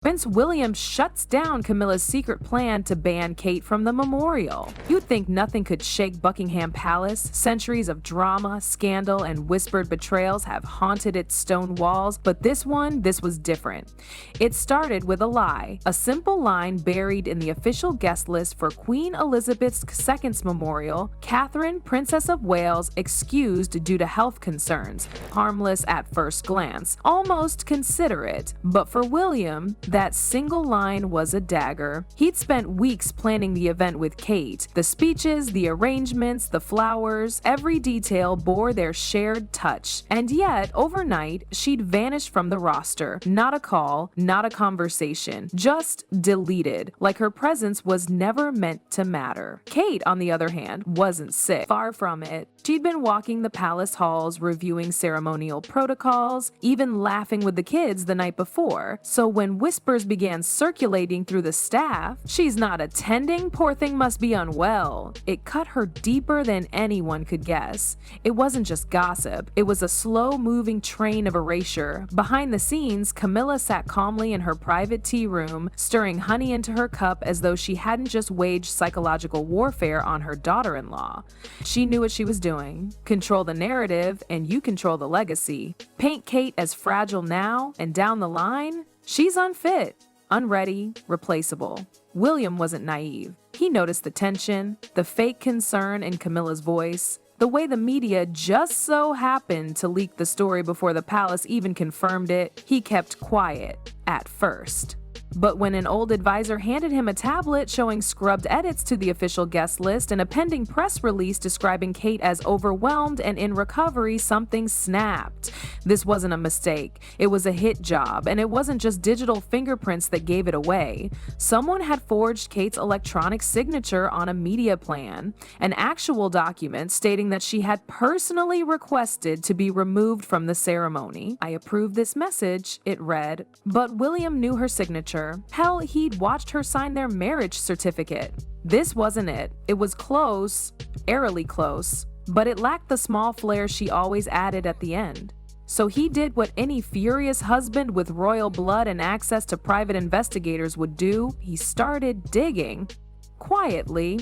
Prince William shuts down Camilla's secret plan to ban Kate from the memorial. You'd think nothing could shake Buckingham Palace. Centuries of drama, scandal, and whispered betrayals have haunted its stone walls, but this was different. It started with a lie, a simple line buried in the official guest list for Queen Elizabeth II's memorial: Catherine, Princess of Wales, excused due to health concerns. Harmless at first glance, almost considerate, but for William, that single line was a dagger. He'd spent weeks planning the event with Kate. The speeches, the arrangements, the flowers, every detail bore their shared touch. And yet, overnight, she'd vanished from the roster. Not a call, not a conversation, just deleted, like her presence was never meant to matter. Kate, on the other hand, wasn't sick. Far from it. She'd been walking the palace halls, reviewing ceremonial protocols, even laughing with the kids the night before. So when whispers began circulating through the staff, "She's not attending, poor thing must be unwell," it cut her deeper than anyone could guess. It wasn't just gossip, it was a slow-moving train of erasure. Behind the scenes, Camilla sat calmly in her private tea room, stirring honey into her cup as though she hadn't just waged psychological warfare on her daughter-in-law. She knew what she was doing. Control the narrative, and you control the legacy. Paint Kate as fragile now, and down the line, she's unfit, unready, replaceable. William wasn't naive. He noticed the tension, the fake concern in Camilla's voice, the way the media just so happened to leak the story before the palace even confirmed it. He kept quiet at first. But when an old advisor handed him a tablet showing scrubbed edits to the official guest list and a pending press release describing Kate as overwhelmed and in recovery, something snapped. This wasn't a mistake. It was a hit job, and it wasn't just digital fingerprints that gave it away. Someone had forged Kate's electronic signature on a media plan, an actual document stating that she had personally requested to be removed from the ceremony. "I approve this message," it read, but William knew her signature. Hell, he'd watched her sign their marriage certificate. This wasn't it. It was close, eerily close, but it lacked the small flair she always added at the end. So he did what any furious husband with royal blood and access to private investigators would do. He started digging. Quietly,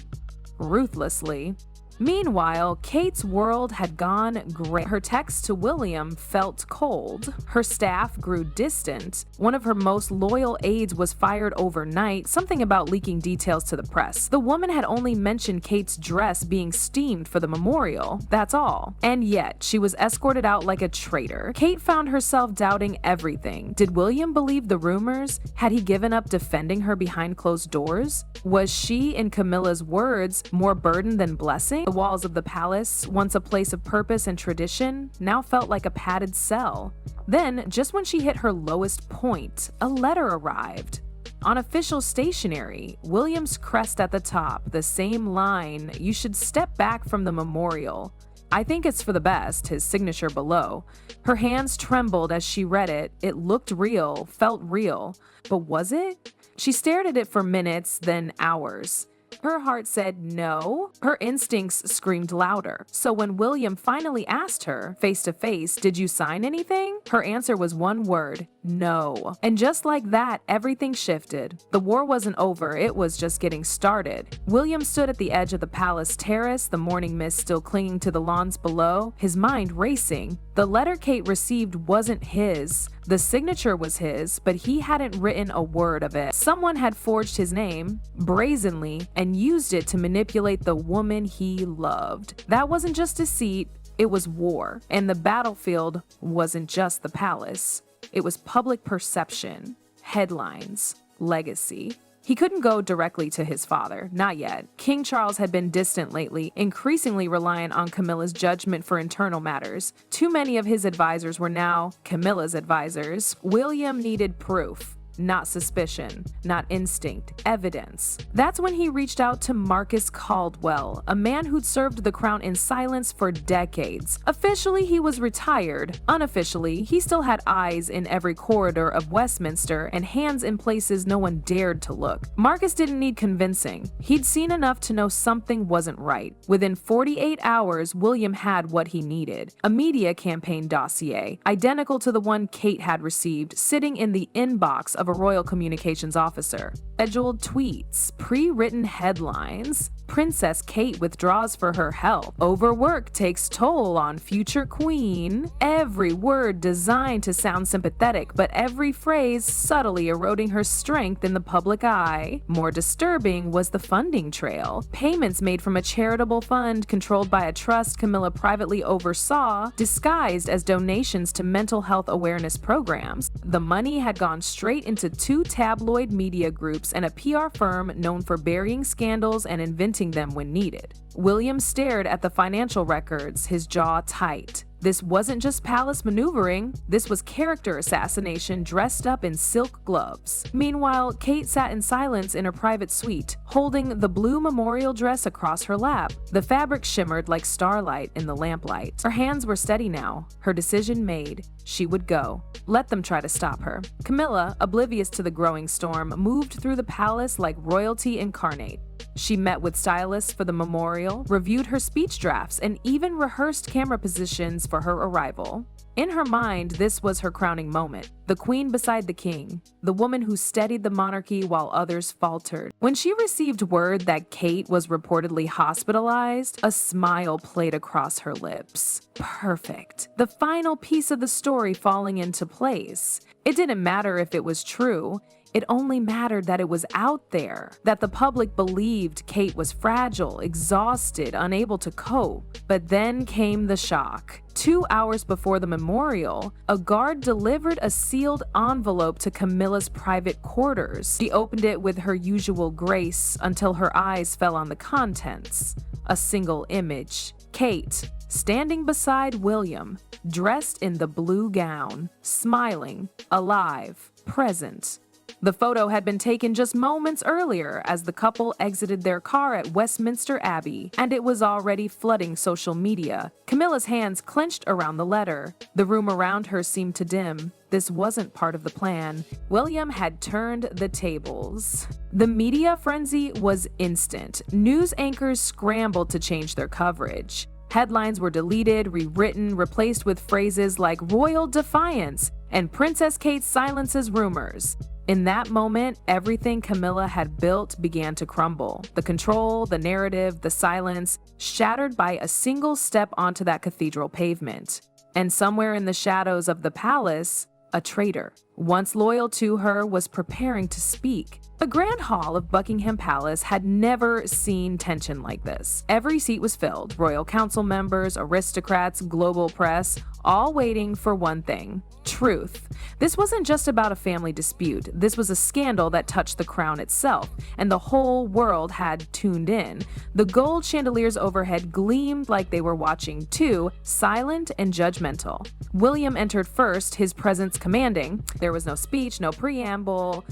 ruthlessly. Meanwhile, Kate's world had gone gray. Her text to William felt cold. Her staff grew distant. One of her most loyal aides was fired overnight, something about leaking details to the press. The woman had only mentioned Kate's dress being steamed for the memorial. That's all. And yet, she was escorted out like a traitor. Kate found herself doubting everything. Did William believe the rumors? Had he given up defending her behind closed doors? Was she, in Camilla's words, more burden than blessing? The walls of the palace, once a place of purpose and tradition, now felt like a padded cell. Then, just when she hit her lowest point, a letter arrived. On official stationery, William's crest at the top, the same line, "You should step back from the memorial. I think it's for the best," his signature below. Her hands trembled as she read it. It looked real, felt real. But was it? She stared at it for minutes, then hours. Her heart said no. Her instincts screamed louder. So when William finally asked her, face to face, "Did you sign anything?" her answer was one word: no. And just like that, everything shifted. The war wasn't over, it was just getting started. William stood at the edge of the palace terrace, the morning mist still clinging to the lawns below, his mind racing. The letter Kate received wasn't his. The signature was his, but he hadn't written a word of it. Someone had forged his name, brazenly, and used it to manipulate the woman he loved. That wasn't just deceit, it was war. And the battlefield wasn't just the palace. It was public perception, headlines, legacy. He couldn't go directly to his father, not yet. King Charles had been distant lately, increasingly reliant on Camilla's judgment for internal matters. Too many of his advisors were now Camilla's advisors. William needed proof. Not suspicion, not instinct, evidence. That's when he reached out to Marcus Caldwell, a man who'd served the crown in silence for decades. Officially, he was retired. Unofficially, he still had eyes in every corridor of Westminster and hands in places no one dared to look. Marcus didn't need convincing. He'd seen enough to know something wasn't right. Within 48 hours, William had what he needed: a media campaign dossier, identical to the one Kate had received, sitting in the inbox of of a royal communications officer. Scheduled tweets, pre-written headlines. Princess Kate withdraws for her health. Overwork takes toll on future queen. Every word designed to sound sympathetic, but every phrase subtly eroding her strength in the public eye. More disturbing was the funding trail. Payments made from a charitable fund controlled by a trust Camilla privately oversaw, disguised as donations to mental health awareness programs. The money had gone straight into two tabloid media groups and a PR firm known for burying scandals and inventing them when needed. William stared at the financial records, his jaw tight. This wasn't just palace maneuvering, this was character assassination dressed up in silk gloves. Meanwhile, Kate sat in silence in her private suite, holding the blue memorial dress across her lap. The fabric shimmered like starlight in the lamplight. Her hands were steady now, her decision made. She would go. Let them try to stop her. Camilla, oblivious to the growing storm, moved through the palace like royalty incarnate. She met with stylists for the memorial, reviewed her speech drafts, and even rehearsed camera positions for her arrival. In her mind, this was her crowning moment. The queen beside the king, the woman who steadied the monarchy while others faltered. When she received word that Kate was reportedly hospitalized, a smile played across her lips. Perfect. The final piece of the story falling into place. It didn't matter if it was true. It only mattered that it was out there, that the public believed Kate was fragile, exhausted, unable to cope. But then came the shock. 2 hours before the memorial, a guard delivered a sealed envelope to Camilla's private quarters. She opened it with her usual grace until her eyes fell on the contents. A single image. Kate, standing beside William, dressed in the blue gown, smiling, alive, present. The photo had been taken just moments earlier as the couple exited their car at Westminster Abbey, and it was already flooding social media. Camilla's hands clenched around the letter. The room around her seemed to dim. This wasn't part of the plan. William had turned the tables. The media frenzy was instant. News anchors scrambled to change their coverage. Headlines were deleted, rewritten, replaced with phrases like royal defiance and Princess Kate silences rumors. In that moment, everything Camilla had built began to crumble. The control, the narrative, the silence, shattered by a single step onto that cathedral pavement. And somewhere in the shadows of the palace, a traitor, once loyal to her, was preparing to speak. The Grand Hall of Buckingham Palace had never seen tension like this. Every seat was filled, royal council members, aristocrats, global press, all waiting for one thing: truth. This wasn't just about a family dispute. This was a scandal that touched the crown itself, and the whole world had tuned in. The gold chandeliers overhead gleamed like they were watching too, silent and judgmental. William entered first, his presence commanding. There was no speech, no preamble.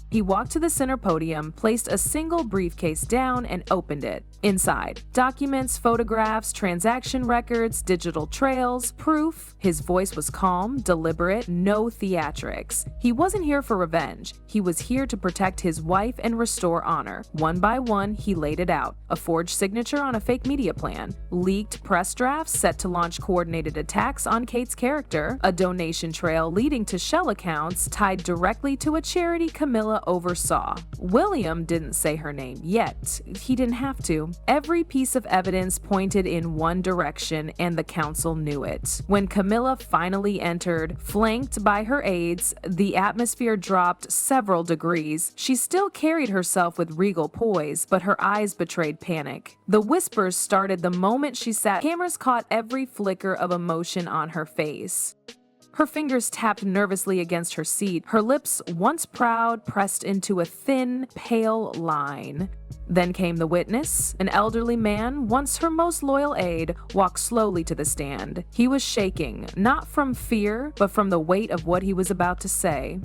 He walked to the center podium, placed a single briefcase down, and opened it. Inside, documents, photographs, transaction records, digital trails, proof. His voice was calm, deliberate, no theatrics. He wasn't here for revenge. He was here to protect his wife and restore honor. One by one, he laid it out. A forged signature on a fake media plan, leaked press drafts set to launch coordinated attacks on Kate's character, a donation trail leading to shell accounts tied directly to a charity Camilla oversaw. William didn't say her name yet. He didn't have to. Every piece of evidence pointed in one direction, and the council knew it. When Camilla finally entered, flanked by her aides, the atmosphere dropped several degrees. She still carried herself with regal poise, but her eyes betrayed panic. The whispers started the moment she sat. Cameras caught every flicker of emotion on her face. Her fingers tapped nervously against her seat, her lips, once proud, pressed into a thin, pale line. Then came the witness, an elderly man, once her most loyal aide, walked slowly to the stand. He was shaking, not from fear, but from the weight of what he was about to say.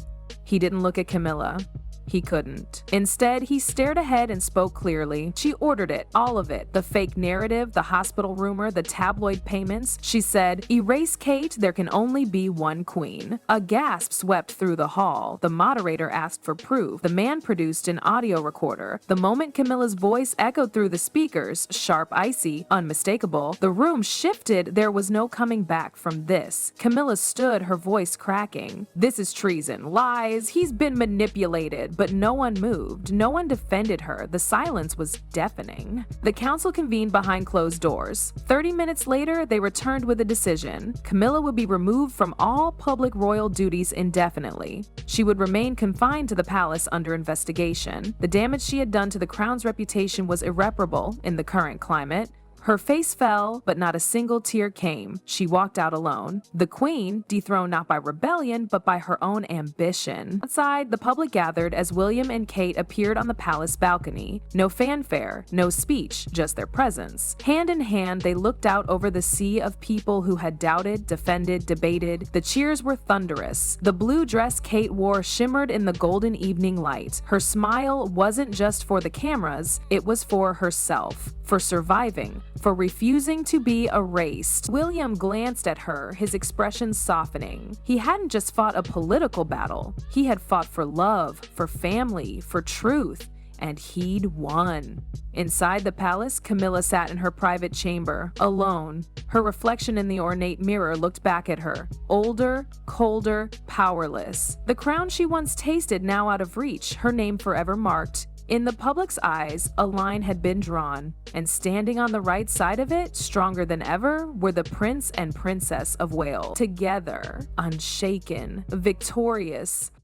He didn't look at Camilla. He couldn't. Instead, he stared ahead and spoke clearly. She ordered it, all of it. The fake narrative, the hospital rumor, the tabloid payments. She said, "Erase Kate, there can only be one queen." A gasp swept through the hall. The moderator asked for proof. The man produced an audio recorder. The moment Camilla's voice echoed through the speakers, sharp, icy, unmistakable, the room shifted. There was no coming back from this. Camilla stood, her voice cracking. "This is treason. Lies. He's been manipulated." But no one moved. No one defended her. The silence was deafening. The council convened behind closed doors. 30 minutes later, they returned with a decision. Camilla would be removed from all public royal duties indefinitely. She would remain confined to the palace under investigation. The damage she had done to the crown's reputation was irreparable in the current climate. Her face fell, but not a single tear came. She walked out alone. The queen, dethroned not by rebellion, but by her own ambition. Outside, the public gathered as William and Kate appeared on the palace balcony. No fanfare, no speech, just their presence. Hand in hand, they looked out over the sea of people who had doubted, defended, debated. The cheers were thunderous. The blue dress Kate wore shimmered in the golden evening light. Her smile wasn't just for the cameras, it was for herself. For surviving, for refusing to be erased. William glanced at her, his expression softening. He hadn't just fought a political battle. He had fought for love, for family, for truth, and he'd won. Inside the palace, Camilla sat in her private chamber, alone. Her reflection in the ornate mirror looked back at her, older, colder, powerless. The crown she once tasted now out of reach, her name forever marked. In the public's eyes, a line had been drawn, and standing on the right side of it, stronger than ever, were the Prince and Princess of Wales. Together, unshaken, victorious,